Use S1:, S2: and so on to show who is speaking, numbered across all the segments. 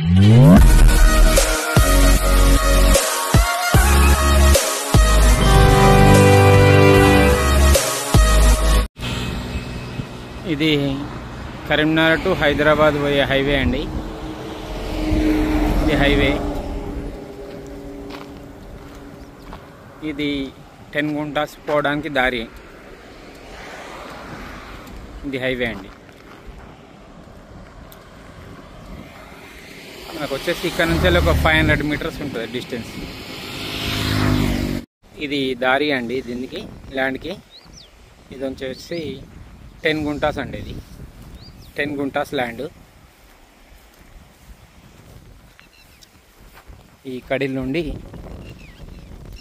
S1: ఇది కరీంనగర్ టు హైదరాబాద్ పోయే హైవే అండి. ఇది హైవే. ఇది 10 గుంటాస్ పోవడానికి దారి. ఇది హైవే అండి. మనకు వచ్చేసి ఇక్కడ నుంచి ఒక 500 మీటర్స్ ఉంటుంది డిస్టెన్స్. ఇది దారి అండి. దీనికి ల్యాండ్కి ఇది వచ్చేసి 10 గుంటాస్ అండి. ఇది 10 గుంటాస్ ల్యాండ్. ఈ కడీల నుండి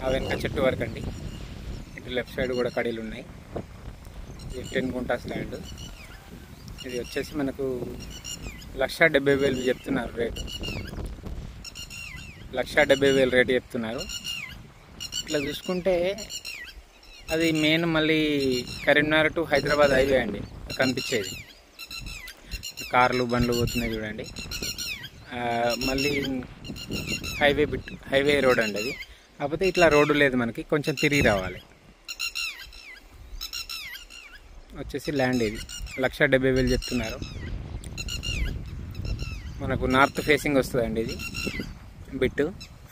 S1: ఆ వెనక చెట్టు వరకు అండి. ఇటు లెఫ్ట్ సైడ్ కూడా కడీలు ఉన్నాయి. ఇది 10 గుంటాస్ ల్యాండ్. ఇది వచ్చేసి మనకు 1,70,000 చెప్తున్నారు రేటు. 1,70,000 రేటు చెప్తున్నారు. ఇట్లా చూసుకుంటే అది మెయిన్ మళ్ళీ కరీంనగర్ టు హైదరాబాద్ హైవే అండి కనిపించేది. కార్లు బండ్లు పోతున్నాయి చూడండి. మళ్ళీ హైవే రోడ్ అండి అది. కాకపోతే ఇట్లా రోడ్డు లేదు మనకి, కొంచెం తిరిగి రావాలి. వచ్చేసి ల్యాండ్ ఇది 1,70,000 చెప్తున్నారు. మనకు నార్త్ ఫేసింగ్ వస్తుందండి. ఇది బిట్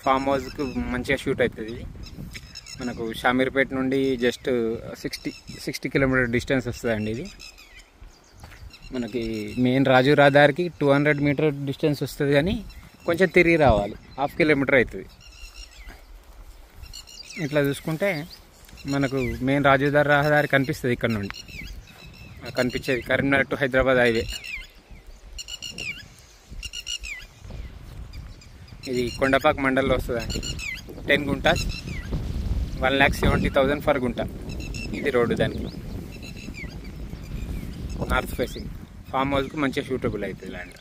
S1: ఫామ్ హౌస్కు మంచిగా షూట్ అవుతుంది. ఇది మనకు షామీర్పేట నుండి జస్ట్ 60 కిలోమీటర్ డిస్టెన్స్ వస్తుందండి. ఇది మనకి మెయిన్ రాజు రహదారికి 200 మీటర్ డిస్టెన్స్ వస్తుంది, కానీ కొంచెం తిరిగి రావాలి. 1/2 కిలోమీటర్ అవుతుంది. ఇట్లా చూసుకుంటే మనకు మెయిన్ రాజు రహదారి కనిపిస్తుంది. ఇక్కడ నుండి కనిపించేది కరీంనగర్ టు హైదరాబాద్ హైవే. ఇది కొండపాక మండల్లో వస్తుందండి. 10 గుంటాస్ 1,70,000 ఫర్ గుంట. ఇది రోడ్డు దానికి నార్త్ ఫేసింగ్. ఫామ్ హౌస్కి మంచిగా షూటబుల్ అవుతుంది ల్యాండ్.